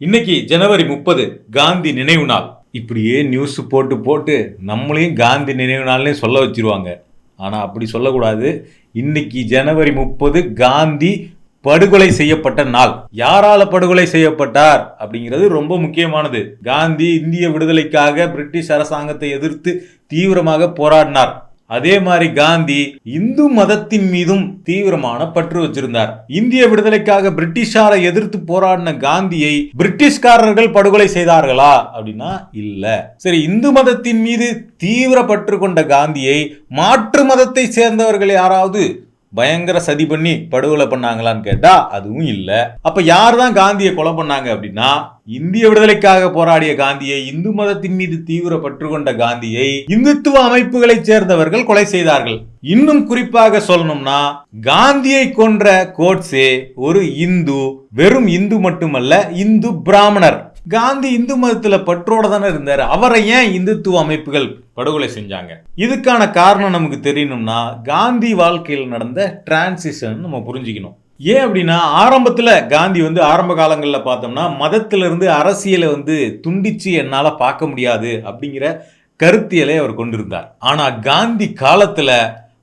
இன்னைக்கு ஜனவரி 30 காந்தி நினைவு நாள். இப்படியே நியூஸ் போட்டு போட்டு நம்மளையும் காந்தி நினைவு நாள்னே சொல்ல வச்சிருவாங்க. ஆனால் அப்படி சொல்லக்கூடாது. இன்னைக்கு ஜனவரி 30 காந்தி படுகொலை செய்யப்பட்ட நாள். யாரால படுகொலை செய்யப்பட்டார் அப்படிங்கிறது ரொம்ப முக்கியமானது. காந்தி இந்திய விடுதலைக்காக பிரிட்டிஷ் அரசாங்கத்தை எதிர்த்து தீவிரமாக போராடினார். அதே மாதிரி காந்தி இந்து மதத்தின் மீதும் தீவிரமான பற்று வச்சிருந்தார். இந்திய விடுதலைக்காக பிரிட்டிஷாரை எதிர்த்து போராடின காந்தியை பிரிட்டிஷ்காரர்கள் படுகொலை செய்தார்களா அப்படின்னா இல்ல. சரி, இந்து மதத்தின் மீது தீவிர பற்று கொண்ட காந்தியை மாற்று மதத்தை சேர்ந்தவர்கள் யாராவது பயங்கர சதி பண்ணி படுகொலை பண்ணாங்களான்னு கேட்டா அதுவும் இல்ல. அப்ப யார் தான் காந்தியை கொலை பண்ணாங்க அப்படின்னா இந்திய விடுதலைக்காக போராடிய காந்தியை, இந்து மதத்தின் மீது தீவிர பற்று கொண்ட காந்தியை இந்துத்துவ அமைப்புகளை சேர்ந்தவர்கள் கொலை செய்தார்கள். இன்னும் குறிப்பாக சொல்லணும்னா காந்தியை கொன்ற கோட்சே ஒரு இந்து, வெறும் இந்து மட்டுமல்ல, இந்து பிராமணர். காந்தி இந்து மதத்துல பற்றோட தானே இருந்தாரு. அவரை ஏன் இந்துத்துவ அமைப்புகள் படுகொலை செஞ்சாங்க? இதுக்கான காரணம் நமக்கு தெரியணும்னா காந்தி வாழ்க்கையில் நடந்த டிரான்சிஷன் நம்ம புரிஞ்சுக்கணும். ஏன் அப்படின்னா ஆரம்பத்துல காந்தி ஆரம்ப காலங்களில் பார்த்தோம்னா மதத்திலிருந்து அரசியலை துண்டிச்சு என்னால பார்க்க முடியாது அப்படிங்கிற கருத்தியலை அவர் கொண்டிருந்தார். ஆனா காந்தி காலத்துல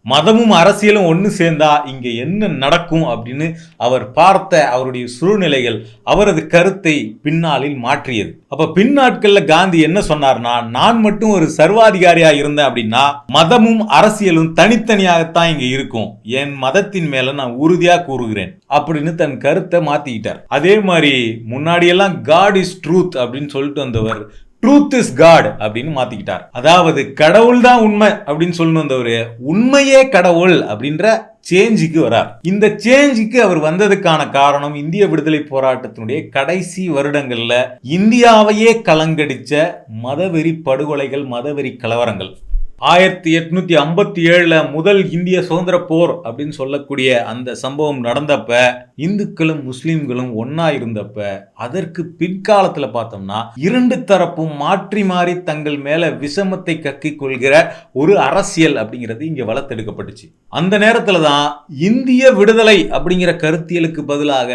மதமும் அரசியலும் ஒன்று சேர்ந்தா இங்க என்ன நடக்கும் அப்படின்னு அவர் பார்த்த அவருடைய சூழ்நிலைகள் அவரது கருத்தை பின்னாளில் மாற்றியது. அப்ப பின்னாட்கள்ல காந்தி என்ன சொன்னார்னா, நான் மட்டும் ஒரு சர்வாதிகாரியா இருந்தேன் அப்படின்னா மதமும் அரசியலும் தனித்தனியாகத்தான் இங்க இருக்கும், என் மதத்தின் மேல நான் உறுதியா கூறுகிறேன் அப்படின்னு தன் கருத்தை மாத்திக்கிட்டார். அதே மாதிரி முன்னாடி எல்லாம் காட் இஸ் ட்ரூத் அப்படின்னு சொல்லிட்டு வந்தவர் ட்ரூத் இஸ் காட் அப்படின்னு மாத்திக்கிட்டார். அதாவது கடவுள் தான் உண்மை அப்படின்னு சொல்லணும் வந்தவரு உண்மையே கடவுள் அப்படின்ற சேஞ்சுக்கு வரார். இந்த சேஞ்சுக்கு அவர் வந்ததுக்கான காரணம் இந்திய விடுதலை போராட்டத்தினுடைய கடைசி வருடங்கள்ல இந்தியாவையே கலங்கடிச்ச மதவெறி படுகொலைகள், மதவெறி கலவரங்கள். 1857 முதல் இந்திய சுதந்திர போர் அப்படின்னு சொல்லக்கூடிய அந்த சம்பவம் நடந்தப்ப இந்துக்களும் முஸ்லிம்களும் ஒன்னா இருந்தப்ப அதற்கு பிற்காலத்துல பார்த்தோம்னா இரண்டு தரப்பும் மாற்றி மாறி தங்கள் மேல விஷமத்தை கக்கிக் கொள்கிற ஒரு அரசியல் அப்படிங்கிறது இங்க வளர்த்தெடுக்கப்பட்டுச்சு. அந்த நேரத்துல தான் இந்திய விடுதலை அப்படிங்கிற கருத்தியலுக்கு பதிலாக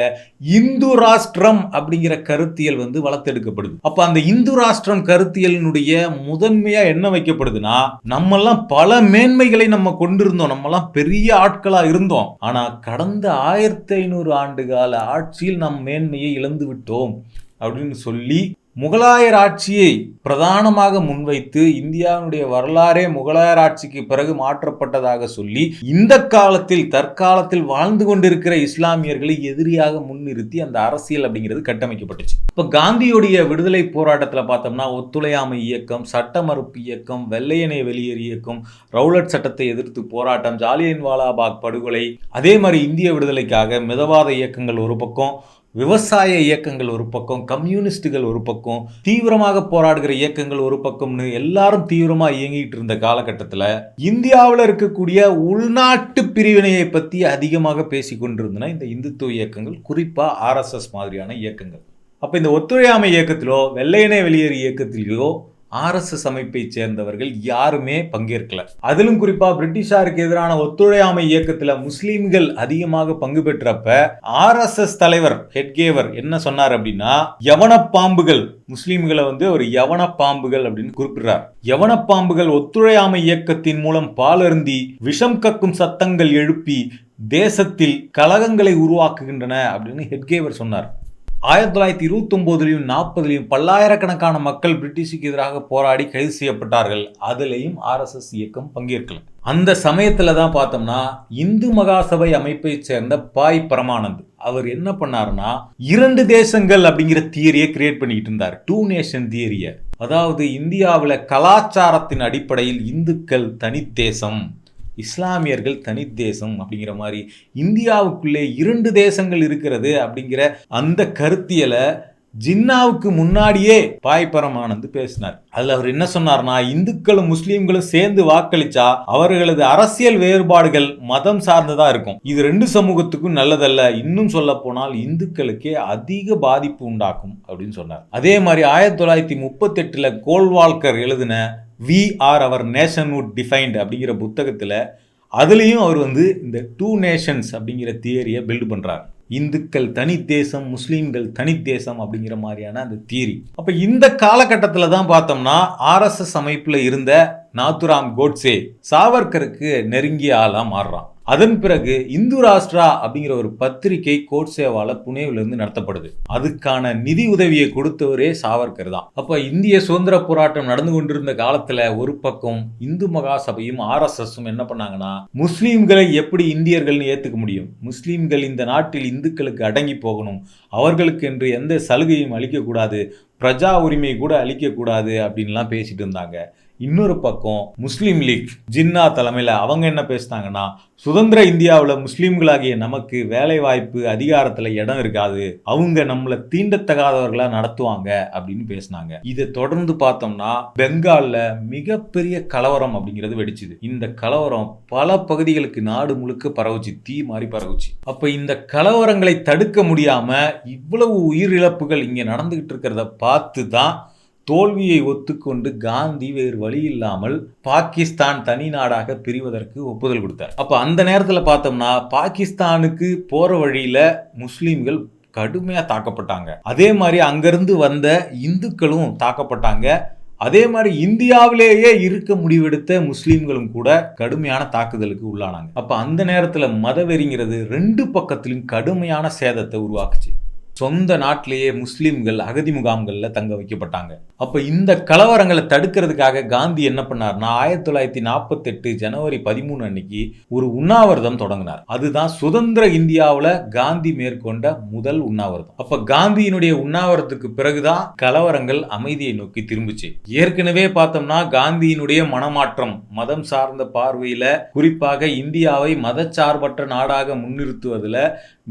இந்து ராஷ்டிரம் அப்படிங்கிற கருத்தியல் வளர்த்தெடுக்கப்படுது. அப்ப அந்த இந்து ராஷ்டிரம் கருத்தியலினுடைய முதன்மையா என்ன வைக்கப்படுதுன்னா, நம்மெல்லாம் பல மேன்மைகளை நம்ம கொண்டிருந்தோம், நம்மெல்லாம் பெரிய ஆட்களா இருந்தோம். ஆனா கடந்த 1500 ஆண்டு கால ஆட்சியில் நம் மேன்மையை இழந்து விட்டோம் அப்படின்னு சொல்லி முகலாயர் ஆட்சியை பிரதானமாக முன்வைத்து இந்தியாவுடைய வரலாறே முகலாயர் ஆட்சிக்கு பிறகு மாற்றப்பட்டதாக சொல்லி இந்த காலத்தில் தற்காலத்தில் வாழ்ந்து கொண்டிருக்கிற இஸ்லாமியர்களை எதிரியாக முன்னிறுத்தி அந்த அரசியல் அப்படிங்கிறது கட்டமைக்கப்பட்டுச்சு. இப்ப காந்தியுடைய விடுதலை போராட்டத்தில் பார்த்தோம்னா ஒத்துழையாமை இயக்கம், சட்ட மறுப்பு இயக்கம், வெள்ளையனே வெளியேறு இயக்கம், ரவுலட் சட்டத்தை எதிர்த்து போராட்டம், ஜாலியன் வாலாபாக் படுகொலை, அதே மாதிரி இந்திய விடுதலைக்காக மிதவாத இயக்கங்கள் ஒரு பக்கம், விவசாய இயக்கங்கள் ஒரு பக்கம், கம்யூனிஸ்டுகள் ஒரு பக்கம், தீவிரமாக போராடுகிற இயக்கங்கள் ஒரு பக்கம்னு எல்லாரும் தீவிரமா இயங்கிட்டு இருந்த காலகட்டத்தில் இந்தியாவில் இருக்கக்கூடிய உள்நாட்டு பிரிவினையை பத்தி அதிகமாக பேசி கொண்டிருந்தன இந்த இந்துத்துவ இயக்கங்கள், குறிப்பா RSS மாதிரியான இயக்கங்கள். அப்ப இந்த ஒத்துழையாமை இயக்கத்திலோ வெள்ளையனே வெளியேறு இயக்கத்திலோ RSS அமைப்பை சேர்ந்தவர்கள் யாருமே பங்கேற்கல. அதிலும் குறிப்பா பிரிட்டிஷாருக்கு எதிரான ஒத்துழையாமை இயக்கத்துல முஸ்லிம்கள் அதிகமாக பங்கு பெற்றப்ப RSS தலைவர் ஹெட்கேவர் என்ன சொன்னார் அப்படின்னா, யவன பாம்புகள், முஸ்லிம்களை ஒரு யவன பாம்புகள் அப்படின்னு குறிப்பிடுறார். யவன பாம்புகள் ஒத்துழையாமை இயக்கத்தின் மூலம் பாலருந்தி விஷம் கக்கும் சத்தங்கள் எழுப்பி தேசத்தில் கலகங்களை உருவாக்குகின்றன அப்படின்னு ஹெட்கேவர் சொன்னார். 1929 40 பல்லாயிரக்கணக்கான மக்கள் பிரிட்டிஷுக்கு எதிராக போராடி கைது செய்யப்பட்டார்கள். அதிலையும் RSS இயக்கம் பங்கேற்கல. அந்த சமயத்துல தான் பார்த்தோம்னா இந்து மகாசபை அமைப்பை சேர்ந்த பாய் பரமானந்த் அவர் என்ன பண்ணாருன்னா, 2 தேசங்கள் அப்படிங்கிற தியரியை கிரியேட் பண்ணிட்டு இருந்தார். 2 நேஷன் தியரிய. அதாவது இந்தியாவில் கலாச்சாரத்தின் அடிப்படையில் இந்துக்கள் தனித்தேசம், இஸ்லாமியர்கள் தனி தேசம் அப்படிங்கிற மாதிரி இந்தியாவுக்குள்ளே 2 தேசங்கள் இருக்கிறது அப்படிங்கிற அந்த கருத்தியலை ஜின்னாவுக்கு முன்னாடியே பாய் பரமானந்த் பேசினார். அதுல அவர் என்ன சொன்னார்னா, இந்துக்களும் முஸ்லீம்களும் சேர்ந்து வாக்களிச்சா அவர்களது அரசியல் வேறுபாடுகள் மதம் சார்ந்ததா இருக்கும், இது 2 சமூகத்துக்கும் நல்லதல்ல, இன்னும் சொல்ல போனால் இந்துக்களுக்கே அதிக பாதிப்பு உண்டாக்கும் அப்படின்னு சொன்னார். அதே மாதிரி 1938 கோல்வால்கர் எழுதின We are our nationhood defined அப்படிங்கிற புத்தகத்தில் அதுலேயும் அவர் இந்த 2 நேஷன்ஸ் அப்படிங்கிற தியரியை பில்டு பண்ணுறார். இந்துக்கள் தனி தேசம், முஸ்லீம்கள் தனி தேசம் அப்படிங்கிற மாதிரியான அந்த தியரி. அப்ப இந்த காலகட்டத்தில் தான் பார்த்தோம்னா RSS அமைப்புல இருந்த நாத்துராம் கோட்சே சாவர்கருக்கு நெருங்கிய ஆளா மாறுறான். அதன் பிறகு இந்து ராஷ்டிரா அப்படிங்கிற ஒரு பத்திரிகை கோட்சேவால புனேவிலிருந்து நடத்தப்படுது. அதுக்கான நிதி உதவியை கொடுத்தவரே சாவர்கர் தான். அப்ப இந்திய சுதந்திர போராட்டம் நடந்து கொண்டிருந்த காலத்துல ஒரு பக்கம் இந்து மகாசபையும் RSSம் என்ன பண்ணாங்கன்னா, முஸ்லீம்களை எப்படி இந்தியர்கள்னு ஏத்துக்க முடியும், முஸ்லீம்கள் இந்த நாட்டில் இந்துக்களுக்கு அடங்கி போகணும், அவர்களுக்கு என்று எந்த சலுகையும் அளிக்கக்கூடாது, பிரஜா உரிமை கூட அளிக்கக்கூடாது அப்படின்லாம் பேசிட்டு இருந்தாங்க. இன்னொரு பக்கம் முஸ்லீம் லீக் ஜின்னா தலைமையில் அவங்க என்ன பேசினாங்கன்னா, சுதந்திர இந்தியாவில் முஸ்லீம்களாகிய நமக்கு வேலை வாய்ப்பு அதிகாரத்தில் இடம் இருக்காது, அவங்க நம்மளை தீண்டத்தகாதவர்களா நடத்துவாங்க அப்படின்னு பேசினாங்க. இதை தொடர்ந்து பார்த்தோம்னா பெங்கால்ல மிகப்பெரிய கலவரம் அப்படிங்கிறது வெடிச்சுது. இந்த கலவரம் பல பகுதிகளுக்கு நாடு முழுக்க பரவுச்சு, தீ மாதிரி பரவுச்சு. அப்ப இந்த கலவரங்களை தடுக்க முடியாம இவ்வளவு உயிரிழப்புகள் இங்க நடந்துகிட்டு இருக்கிறத பார்த்து தான் தோல்வியை ஒத்துக்கொண்டு காந்தி வேறு வழி இல்லாமல் பாகிஸ்தான் தனி நாடாக பிரிவதற்கு ஒப்புதல் கொடுத்தார். அப்ப அந்த நேரத்தில் பார்த்தோம்னா பாகிஸ்தானுக்கு போற வழியில முஸ்லீம்கள் கடுமையா தாக்கப்பட்டாங்க. அதே மாதிரி அங்கிருந்து வந்த இந்துக்களும் தாக்கப்பட்டாங்க. அதே மாதிரி இந்தியாவிலேயே இருக்க முடிவெடுத்த முஸ்லீம்களும் கூட கடுமையான தாக்குதலுக்கு உள்ளானாங்க. அப்ப அந்த நேரத்தில் மதவெறிங்கிறது ரெண்டு பக்கத்திலும் கடுமையான சேதத்தை உருவாக்குச்சு. சொந்த நாட்டிலேயே முஸ்லீம்கள் அகதி முகாம்களில் தங்க வைக்கப்பட்டாங்க. அப்போ இந்த கலவரங்களை தடுக்கிறதுக்காக காந்தி என்ன பண்ணார்னா 1948 ஜனவரி 13 அன்னைக்கு ஒரு உண்ணாவிரதம் தொடங்கினார். அதுதான் சுதந்திர இந்தியாவில் காந்தி மேற்கொண்ட முதல் உண்ணாவிரதம். அப்போ காந்தியினுடைய உண்ணாவிரதத்துக்கு பிறகுதான் கலவரங்கள் அமைதியை நோக்கி திரும்பிச்சு. ஏற்கனவே பார்த்தோம்னா காந்தியினுடைய மனமாற்றம், மதம் சார்ந்த பார்வையில குறிப்பாக இந்தியாவை மதச்சார்பற்ற நாடாக முன்னிறுத்துவதில்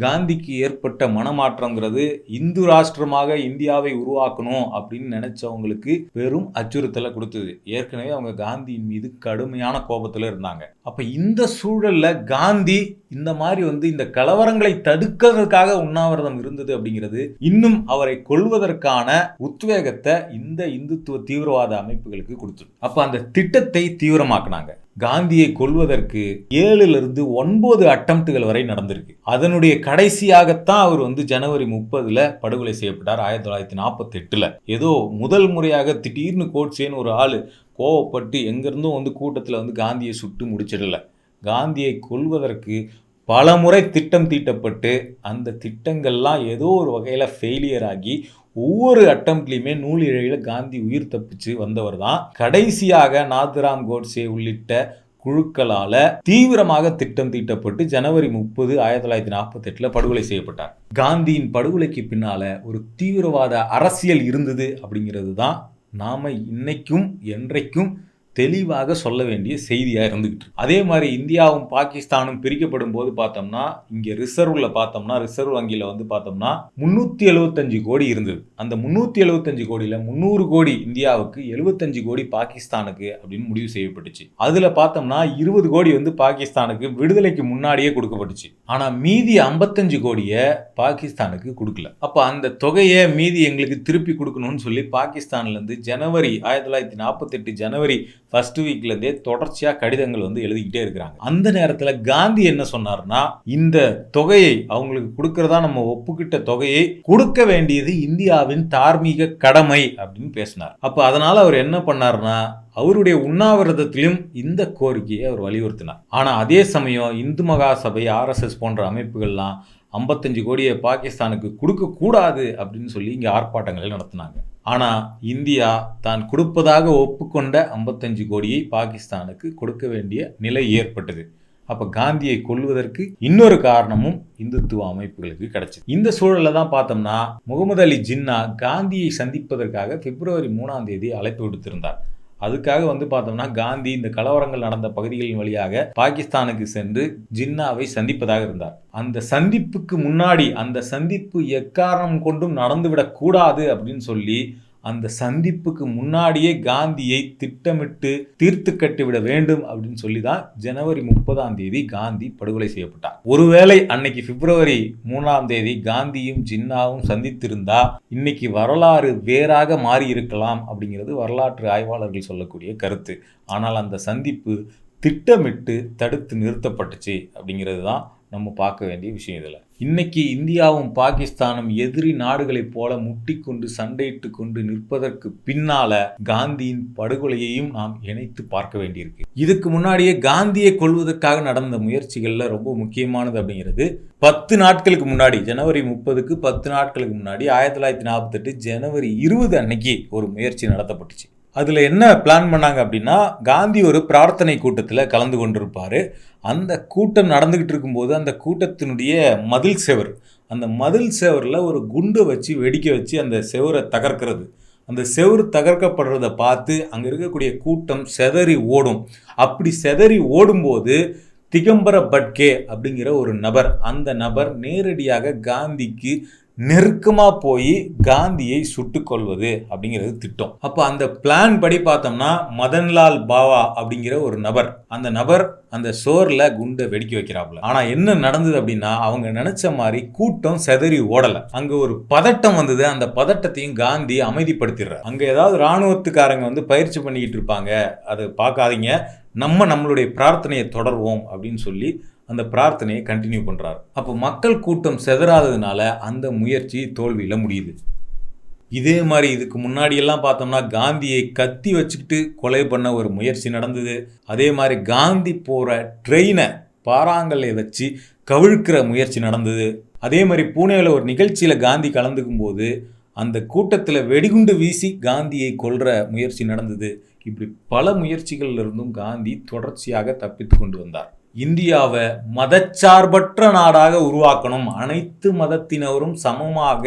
காந்திக்கு ஏற்பட்ட மனமாற்றங்கிறது இந்து ராஷ்டிரமாக இந்தியாவை உருவாக்கணும் அப்படின்னு நினைச்சவங்களுக்கு பெரும் அச்சுறுத்தலை கொடுத்தது. ஏற்கனவே அவங்க காந்தியின் மீது கடுமையான கோபத்துல இருந்தாங்க. அப்ப இந்த சூழல்ல காந்தி இந்த மாதிரி இந்த கலவரங்களை தடுக்கிறதுக்காக உண்ணாவிரதம் இருந்தது அப்படிங்கிறது இன்னும் அவரை கொல்வதற்கான உத்வேகத்தை இந்த இந்துத்துவ தீவிரவாத அமைப்புகளுக்கு கொடுத்தது. அப்ப அந்த திட்டத்தை தீவிரமாக்குனாங்க. காந்தியை கொல்வதற்கு 7 to 9 அட்டம்ப்டுகள் வரை நடந்திருக்கு. அதனுடைய கடைசியாகத்தான் அவர் ஜனவரி 30 படுகொலை செய்யப்பட்டார் 1948. ஏதோ முதல் முறையாக திடீர்னு கோட்சேன்னு ஒரு ஆளு கோவப்பட்டு எங்கிருந்தும் கூட்டத்தில் காந்தியை சுட்டு முடிச்சிடல. காந்தியை கொல்வதற்கு பல முறை திட்டம் தீட்டப்பட்டு அந்த திட்டங்கள்லாம் ஏதோ ஒரு வகையில் ஃபெயிலியர் ஆகி ஒவ்வொரு அட்டம்ப்ட்லையுமே நூலிழையில் காந்தி உயிர் தப்பிச்சு வந்தவர் தான். கடைசியாக நாதுராம் கோட்சே உள்ளிட்ட குழுக்களால தீவிரமாக திட்டம் தீட்டப்பட்டு ஜனவரி 30, 1948 படுகொலை செய்யப்பட்டார். காந்தியின் படுகொலைக்கு பின்னால ஒரு தீவிரவாத அரசியல் இருந்தது அப்படிங்கிறது தான் நாம இன்னைக்கும் என்றைக்கும் தெளிவாக சொல்ல வேண்டிய செய்தியா இருந்துகிட்டு. அதே மாதிரி இந்தியாவும் பாகிஸ்தானும் பிரிக்கப்படும் போது பார்த்தோம்னா இங்க ரிசர்வ்ல பார்த்தோம்னா ரிசர்வ் வங்கியில பார்த்தோம்னா 375 கோடி இருந்தது. அந்த 375 கோடியில 300 கோடி இந்தியாவுக்கு, 75 கோடி பாகிஸ்தானுக்கு அப்படின்னு முடிவு செய்யப்பட்டுச்சு. அதுல பார்த்தோம்னா 20 கோடி பாகிஸ்தானுக்கு விடுதலைக்கு முன்னாடியே கொடுக்கப்பட்டுச்சு. ஆனா மீதி 55 கோடியை பாகிஸ்தானுக்கு கொடுக்கல. அப்ப அந்த தொகையை மீதி எங்களுக்கு திருப்பி கொடுக்கணும்னு சொல்லி பாகிஸ்தான்ல இருந்து ஜனவரி 1948 ஜனவரி ஃபர்ஸ்ட் வீக்ல இருந்தே தொடர்ச்சியா கடிதங்கள் எழுதிக்கிட்டே இருக்கிறாங்க. அந்த நேரத்துல காந்தி என்ன சொன்னார்னா, இந்த தொகையை அவங்களுக்கு கொடுக்கறதா நம்ம ஒப்புக்கிட்ட தொகையை கொடுக்க வேண்டியது இந்தியாவின் தார்மீக கடமை அப்படின்னு பேசினார். அப்ப அதனால அவர் என்ன பண்ணார்னா அவருடைய உண்ணாவிரதத்திலும் இந்த கோரிக்கையை அவர் வலியுறுத்தினார். ஆனா அதே சமயம் இந்து மகாசபை, RSS போன்ற அமைப்புகள்லாம் 55 கோடியை பாகிஸ்தானுக்கு கொடுக்க கூடாது அப்படின்னு சொல்லி இங்க ஆர்ப்பாட்டங்களை நடத்தினாங்க. ஆனா இந்தியா தான் கொடுப்பதாக ஒப்புக்கொண்ட 55 கோடியை பாகிஸ்தானுக்கு கொடுக்க வேண்டிய நிலை ஏற்பட்டது. அப்ப காந்தியை கொல்வதற்கு இன்னொரு காரணமும் இந்துத்துவ அமைப்புகளுக்கு கிடைச்சது. இந்த சூழல்ல தான் பார்த்தோம்னா முகமது அலி ஜின்னா காந்தியை சந்திப்பதற்காக பிப்ரவரி 3 அழைப்பு விடுத்திருந்தார். அதுக்காக பார்த்தோம்னா காந்தி இந்த கலவரங்கள் நடந்த பகுதிகளின் வழியாக பாகிஸ்தானுக்கு சென்று ஜின்னாவை சந்திப்பதாக இருந்தார். அந்த சந்திப்புக்கு முன்னாடி அந்த சந்திப்பு எக்காரணம் கொண்டும் நடந்துவிடக் கூடாது அப்படின்னு சொல்லி அந்த சந்திப்புக்கு முன்னாடியே காந்தியை திட்டமிட்டு தீர்த்து கட்டிவிட வேண்டும் அப்படின்னு சொல்லி தான் ஜனவரி 30 காந்தி படுகொலை செய்யப்பட்டார். ஒருவேளை அன்னைக்கு பிப்ரவரி 3 காந்தியும் ஜின்னாவும் சந்தித்திருந்தா இன்னைக்கு வரலாறு வேறாக மாறி இருக்கலாம் அப்படிங்கிறது வரலாற்று ஆய்வாளர்கள் சொல்லக்கூடிய கருத்து. ஆனால் அந்த சந்திப்பு திட்டமிட்டு தடுத்து நிறுத்தப்பட்டுச்சு அப்படிங்கிறது தான் நம்ம பார்க்க வேண்டிய விஷயம். இதில் இன்னைக்கு இந்தியாவும் பாகிஸ்தானும் எதிரி நாடுகளைப் போல முட்டிக்கொண்டு சண்டையிட்டு கொண்டு நிற்பதற்கு பின்னால காந்தியின் படுகொலையையும் நாம் இணைத்து பார்க்க வேண்டியிருக்கு. இதுக்கு முன்னாடியே காந்தியை கொல்வதற்காக நடந்த முயற்சிகள்ல ரொம்ப முக்கியமானது அப்படிங்கிறது 10 நாட்களுக்கு முன்னாடி, ஜனவரி 30க்கு 10 நாட்களுக்கு முன்னாடி 1948 ஜனவரி 20 அன்னைக்கு ஒரு முயற்சி நடத்தப்பட்டுச்சு. அதில் என்ன பிளான் பண்ணாங்க அப்படின்னா, காந்தி ஒரு பிரார்த்தனை கூட்டத்தில் கலந்து கொண்டிருப்பார். அந்த கூட்டம் நடந்துக்கிட்டு இருக்கும்போது அந்த கூட்டத்தினுடைய மதில் செவர், அந்த மதில் செவரில் ஒரு குண்டை வச்சு வெடிக்க வச்சு அந்த செவரை தகர்க்கிறது. அந்த செவரு தகர்க்கப்படுறதை பார்த்து அங்கே இருக்கக்கூடிய கூட்டம் செதறி ஓடும். அப்படி செதறி ஓடும்போது திகம்பர பட்கே அப்படிங்கிற ஒரு நபர், அந்த நபர் நேரடியாக காந்திக்கு நெருக்கமாக போய் காந்தியை சுட்டு கொள்வது அப்படிங்கிறது திட்டம். அப்போ அந்த பிளான் படி பார்த்தோம்னா மதன்லால் பாவா அப்படிங்கிற ஒரு நபர், அந்த நபர் அந்த சோரில் குண்டை வெடிக்க வைக்கிறாப்புல. ஆனால் என்ன நடந்தது அப்படின்னா, அவங்க நினைச்ச மாதிரி கூட்டம் செதறி ஓடலை. அங்கே ஒரு பதட்டம் வந்தது. அந்த பதட்டத்தையும் காந்தி அமைதிப்படுத்திடுறார். அங்கே ஏதாவது இராணுவத்துக்காரங்க வந்து பயிற்சி பண்ணிக்கிட்டு இருப்பாங்க, அதை பார்க்காதீங்க, நம்மளுடைய பிரார்த்தனையை தொடர்வோம் அப்படின்னு சொல்லி அந்த பிரார்த்தனையை கண்டினியூ பண்ணுறாரு. அப்போ மக்கள் கூட்டம் செதறாததுனால அந்த முயற்சி தோல்வியில் முடியுது. இதே மாதிரி இதுக்கு முன்னாடியெல்லாம் பார்த்தோம்னா காந்தியை கத்தி வச்சுக்கிட்டு கொலை பண்ண ஒரு முயற்சி நடந்தது. அதே மாதிரி காந்தி போகிற ட்ரெயினை பாறாங்கல்லை வச்சு கவிழ்க்கிற முயற்சி நடந்தது. அதே மாதிரி பூனேவில் ஒரு நிகழ்ச்சியில் காந்தி கலந்துக்கும் போது அந்த கூட்டத்தில் வெடிகுண்டு வீசி காந்தியை கொல்ற முயற்சி நடந்தது. இப்படி பல முயற்சிகள்ல இருந்தும் காந்தி தொடர்ச்சியாக தப்பித்து கொண்டு வந்தார். இந்தியாவை மதச்சார்பற்ற நாடாக உருவாக்கணும், அனைத்து மதத்தினரும் சமமாக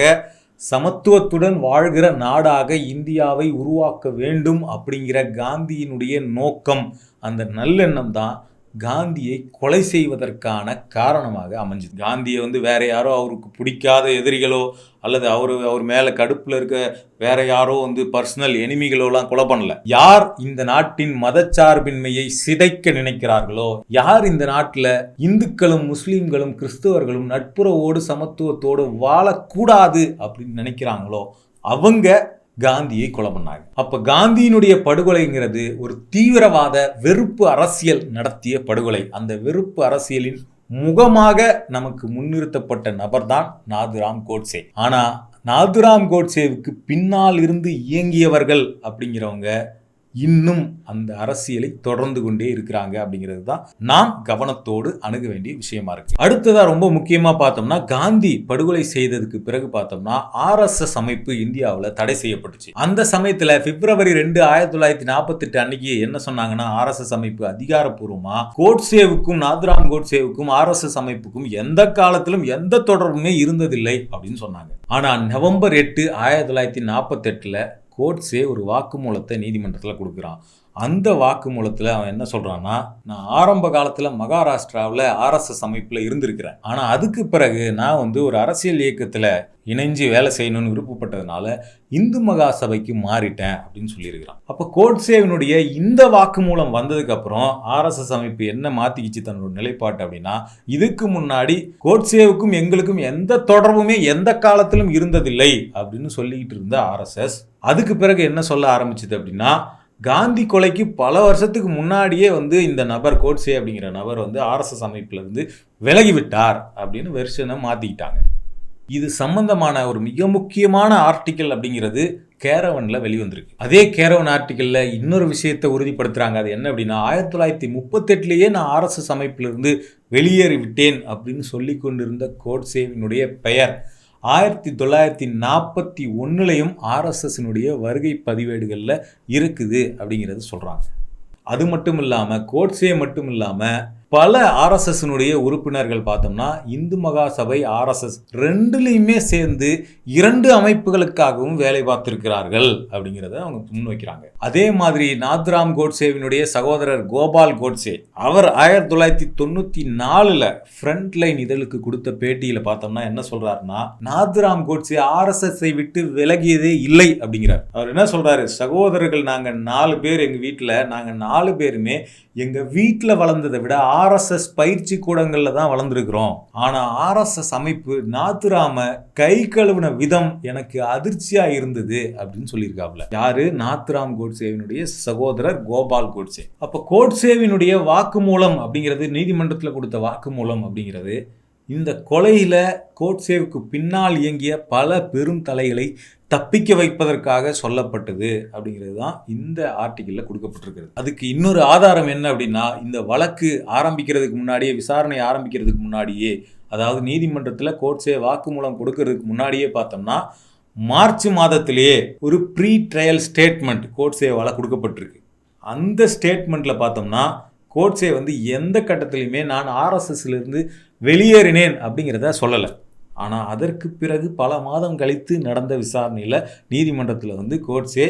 சமத்துவத்துடன் வாழ்கிற நாடாக இந்தியாவை உருவாக்க வேண்டும் அப்படிங்கிற காந்தியினுடைய நோக்கம், அந்த நல்லெண்ணம் தான் காந்தியை கொலை செய்வதற்கான காரணமாக அமைஞ்சது. காந்தியை வந்து வேற யாரோ அவருக்கு பிடிக்காத எதிரிகளோ அல்லது அவர் மேலே கடுப்பில் இருக்க வேற யாரோ வந்து பர்சனல் எனிமிகளோலாம் கொலை பண்ணல. யார் இந்த நாட்டின் மதச்சார்பின்மையை சிதைக்க நினைக்கிறார்களோ, யார் இந்த நாட்டில் இந்துக்களும் முஸ்லீம்களும் கிறிஸ்தவர்களும் நட்புறவோடு சமத்துவத்தோடு வாழக்கூடாது அப்படின்னு நினைக்கிறாங்களோ அவங்க காந்தியை கொலை பண்ணாங்க. அப்ப காந்தியினுடைய படுகொலைங்கிறது ஒரு தீவிரவாத வெறுப்பு அரசியல் நடத்திய படுகொலை. அந்த வெறுப்பு அரசியலின் முகமாக நமக்கு முன்னிறுத்தப்பட்ட நபர் தான் நாதுராம் கோட்சே. ஆனா நாதுராம் கோட்சேவுக்கு பின்னால் இருந்து இயங்கியவர்கள் அப்படிங்கிறவங்க இன்னும் அந்த அரசியலை தொடர்ந்து கொண்டே இருக்கிறாங்க அப்படிங்கிறது தான் நாம் கவனத்தோடு அணுக வேண்டிய விஷயமா இருக்கு. அடுத்ததா ரொம்ப முக்கியமா பார்த்தோம்னா, காந்தி படுகொலை செய்ததுக்கு பிறகு பார்த்தோம்னா RSS அமைப்பு இந்தியாவில் தடை செய்யப்பட்டுச்சு. அந்த சமயத்துல பிப்ரவரி 2, 1948 அன்னைக்கு என்ன சொன்னாங்கன்னா, RSS அமைப்பு அதிகாரப்பூர்வமா கோட்சேவுக்கும் நாதுராம் கோட்சேவுக்கும் RSS அமைப்புக்கும் எந்த காலத்திலும் எந்த தொடர்புமே இருந்ததில்லை அப்படின்னு சொன்னாங்க. ஆனா நவம்பர் 8, 1948 கோட்சே ஒரு வாக்குமூலத்தை நீதிமன்றத்தில் கொடுக்குறான். அந்த வாக்குமூலத்தில் அவன் என்ன சொல்கிறான்னா, நான் ஆரம்ப காலத்தில் மகாராஷ்டிராவில் RSS அமைப்பில் இருந்திருக்கிறேன், ஆனால் அதுக்கு பிறகு நான் வந்து ஒரு அரசியல் இயக்கத்தில் இணைஞ்சு வேலை செய்யணும்னு விருப்பப்பட்டதுனால இந்து மகா சபைக்கு மாறிட்டேன் அப்படின்னு சொல்லியிருக்கிறான். அப்போ கோட்சேவினுடைய இந்த வாக்குமூலம் வந்ததுக்கப்புறம் RSS அமைப்பு என்ன மாற்றிக்கிச்சு தன்னோட நிலைப்பாட்டு அப்படின்னா, இதுக்கு முன்னாடி கோட்சேவுக்கும் எங்களுக்கும் எந்த தொடர்புமே எந்த காலத்திலும் இருந்ததில்லை அப்படின்னு சொல்லிக்கிட்டு இருந்த RSS அதுக்கு பிறகு என்ன சொல்ல ஆரம்பிச்சது அப்படின்னா, காந்தி கொலைக்கு பல வருஷத்துக்கு முன்னாடியே வந்து இந்த நபர் கோட்சே அப்படிங்கிற நபர் வந்து RSS அமைப்பிலிருந்து விலகிவிட்டார் அப்படின்னு வெர்ஷனை மாற்றிக்கிட்டாங்க. இது சம்பந்தமான ஒரு மிக முக்கியமான ஆர்டிக்கல் அப்படிங்கிறது கேரவனில் வெளிவந்திருக்கு. அதே கேரவன் ஆர்டிக்கலில் இன்னொரு விஷயத்தை உறுதிப்படுத்துகிறாங்க. அது என்ன அப்படின்னா, 1938 நான் RSS அமைப்பிலிருந்து வெளியேறிவிட்டேன் அப்படின்னு சொல்லி கொண்டிருந்த கோட்சேவினுடைய பெயர் 1941 RSSனுடைய வருகை பதிவேடுகளில் இருக்குது அப்படிங்கிறது சொல்கிறாங்க. அது மட்டும் இல்லாமல் கோட்சே மட்டும் இல்லாமல் பல RSSனுடைய உறுப்பினர்கள் பார்த்தோம்னா இந்து மகா சபை RSS ரெண்டுலையுமே சேர்ந்து 2 அமைப்புகளுக்காகவும் வேலை பார்த்திருக்கிறார்கள் அப்படிங்கிறத அவங்க முன்வைக்கிறாங்க. அதே மாதிரி நாதுராம் கோட்சேவினுடைய சகோதரர் கோபால் கோட்சே அவர் 1994 ஃப்ரண்ட் லைன் இதழுக்கு கொடுத்த பேட்டியில் பார்த்தோம்னா என்ன சொல்றாருன்னா, நாதுராம் கோட்சே RSSஐ விட்டு விலகியதே இல்லை அப்படிங்கிறார். அவர் என்ன சொல்றாரு, சகோதரர்கள் நாங்கள் 4 பேர் எங்கள் வீட்டில், நாங்கள் 4 பேருமே எங்கள் வீட்டில் வளர்ந்ததை விட RSS பயிற்சி கூடங்கள்ல தான் வளர்ந்துருக்கிறோம். ஆனா RSS அமைப்பு நாத்துராம கை கழுவின விதம் எனக்கு அதிர்ச்சியா இருந்தது அப்படின்னு சொல்லியிருக்காப்ல. யாரு? நாத்துராம் கோட்சேவினுடைய சகோதரர் கோபால் கோட்சே. அப்ப கோட்சேவினுடைய வாக்குமூலம் அப்படிங்கிறது, நீதிமன்றத்தில் கொடுத்த வாக்குமூலம் அப்படிங்கிறது, இந்த கொலையில கோட்சேவுக்கு பின்னால் இயங்கிய பல பெரும் தலைகளை தப்பிக்க வைப்பதற்காக சொல்லப்பட்டது அப்படிங்கிறது தான் இந்த ஆர்டிக்கிளில் கொடுக்கப்பட்டிருக்கிறது. அதுக்கு இன்னொரு ஆதாரம் என்ன அப்படின்னா, இந்த வழக்கு ஆரம்பிக்கிறதுக்கு முன்னாடியே, விசாரணை ஆரம்பிக்கிறதுக்கு முன்னாடியே, அதாவது நீதிமன்றத்தில் கோட்சே வாக்குமூலம் கொடுக்கறதுக்கு முன்னாடியே பார்த்தோம்னா, மார்ச் மாதத்திலேயே ஒரு ப்ரீ ட்ரையல் ஸ்டேட்மெண்ட் கோட்சேவால் கொடுக்கப்பட்டிருக்கு. அந்த ஸ்டேட்மெண்ட்டில் பார்த்தோம்னா கோட்சே எந்த கட்டத்திலையுமே நான் RSSலிருந்து வெளியேறினேன் அப்படிங்கிறத சொல்லலை. ஆனால் அதற்கு பிறகு பல மாதம் கழித்து நடந்த விசாரணையில் நீதிமன்றத்தில் கோட்சே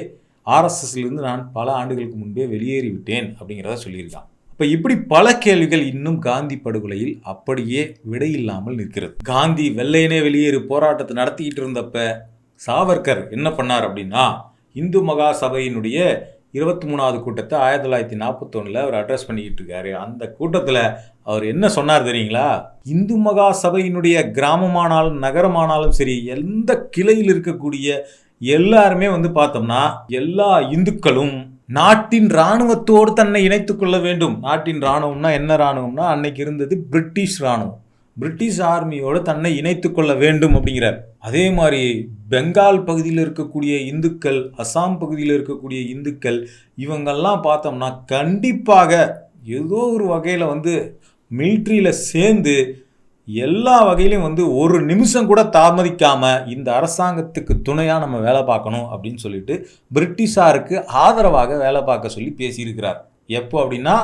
RSSலிருந்து நான் பல ஆண்டுகளுக்கு முன்பே வெளியேறிவிட்டேன் அப்படிங்கிறத சொல்லியிருக்கான். இப்போ இப்படி பல கேள்விகள் இன்னும் காந்தி படுகொலையில் அப்படியே விடையில்லாமல் நிற்கிறது. காந்தி வெள்ளையனே வெளியேறு போராட்டத்தை நடத்திக்கிட்டு இருந்தப்ப சாவர்கர் என்ன பண்ணார் அப்படின்னா, இந்து மகா சபையினுடைய 23வது கூட்டத்தை 1941 அவர் அட்ரஸ் பண்ணிக்கிட்டு இருக்காரு. அந்த கூட்டத்தில் அவர் என்ன சொன்னார் தெரியுங்களா? இந்து மகா சபையினுடைய கிராமமானாலும் நகரமானாலும் சரி, எந்த கிளையில் இருக்கக்கூடிய எல்லாருமே பார்த்தோம்னா எல்லா இந்துக்களும் நாட்டின் இராணுவத்தோடு தன்னை இணைத்துக் கொள்ள வேண்டும். நாட்டின் இராணுவம்னா என்ன இராணுவம்னா, அன்னைக்கு இருந்தது பிரிட்டிஷ் இராணுவம். பிரிட்டிஷ் ஆர்மியோடு தன்னை இணைத்து கொள்ள வேண்டும் அப்படிங்கிறார். அதே மாதிரி பெங்கால் பகுதியில் இருக்கக்கூடிய இந்துக்கள், அசாம் பகுதியில் இருக்கக்கூடிய இந்துக்கள், இவங்கெல்லாம் பார்த்தோம்னா கண்டிப்பாக ஏதோ ஒரு வகையில் மிலிட்ரியில் சேர்ந்து எல்லா வகையிலையும் ஒரு நிமிஷம் கூட தாமதிக்காமல் இந்த அரசாங்கத்துக்கு துணையாக நம்ம வேலை பார்க்கணும் அப்படின்னு சொல்லிட்டு பிரிட்டிஷாருக்கு ஆதரவாக வேலை பார்க்க சொல்லி பேசியிருக்கிறார். எப்போ அப்படின்னா,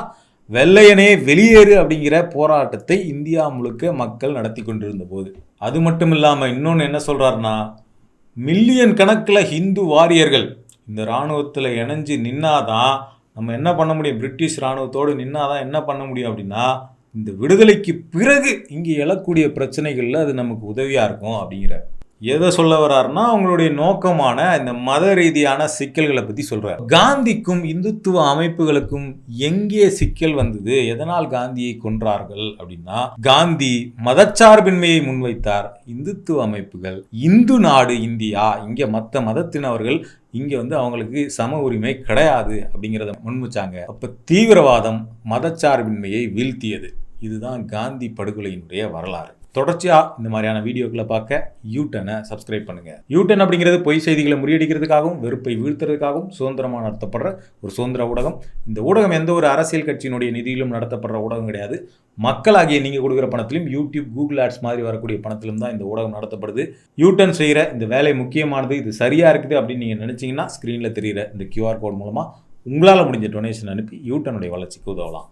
வெள்ளையனே வெளியேறு அப்படிங்கிற போராட்டத்தை இந்தியா முழுக்க மக்கள் நடத்தி கொண்டிருந்த போது. அது மட்டும் இல்லாமல் இன்னொன்று என்ன சொல்கிறாருன்னா, மில்லியன் கணக்கில் ஹிந்து வாரியர்கள் இந்த இராணுவத்தில் இணைஞ்சு நின்னாதான் நம்ம என்ன பண்ண முடியும், பிரிட்டிஷ் இராணுவத்தோடு நின்னாதான் என்ன பண்ண முடியும் அப்படின்னா, இந்த விடுதலைக்கு பிறகு இங்கே எழக்கூடிய பிரச்சனைகளில் அது நமக்கு உதவியாக இருக்கும் அப்படிங்கிற. எதை சொல்ல வர்றாருன்னா, அவங்களுடைய நோக்கமான இந்த மத ரீதியான சிக்கல்களை பற்றி சொல்கிறார். காந்திக்கும் இந்துத்துவ அமைப்புகளுக்கும் எங்கே சிக்கல் வந்தது, எதனால் காந்தியை கொன்றார்கள் அப்படின்னா, காந்தி மதச்சார்பின்மையை முன்வைத்தார். இந்துத்துவ அமைப்புகள் இந்து நாடு இந்தியா, இங்கே மற்ற மதத்தினவர்கள் இங்கே அவங்களுக்கு சம உரிமை கிடையாது அப்படிங்கிறத முன்வச்சாங்க. அப்போ தீவிரவாதம் மதச்சார்பின்மையை வீழ்த்தியது. இதுதான் காந்தி படுகொலையினுடைய வரலாறு. தொடர்ச்சியாக இந்த மாதிரியான வீடியோக்களை பார்க்க யூடர்னை சப்ஸ்கிரைப் பண்ணுங்கள். யூடர்ன் அப்படிங்கிறது பொய் செய்திகளை முறியடிக்கிறதுக்காகவும் வெறுப்பை வீழ்த்துறதுக்காகவும் சுதந்திரமாக நடத்தப்படுற ஒரு சுதந்திர ஊடகம். இந்த ஊடகம் எந்த ஒரு அரசியல் கட்சியினுடைய நிதியிலும் நடத்தப்படுற ஊடகம் கிடையாது. மக்களாகிய நீங்கள் கொடுக்குற பணத்திலும், யூடியூப், கூகுள் ஆட்ஸ் மாதிரி வரக்கூடிய பணத்திலும் தான் இந்த ஊடகம் நடத்தப்படுது. யூடர்ன் செய்கிற இந்த வேலை முக்கியமானது, இது சரியாக இருக்குது அப்படின்னு நீங்கள் நினச்சிங்கன்னா ஸ்க்ரீனில் தெரிகிற இந்த QR கோட் மூலமாக உங்களால் முடிஞ்ச டொனேஷன் அனுப்பி யூடர்னுடைய வளர்ச்சிக்கு உதவலாம்.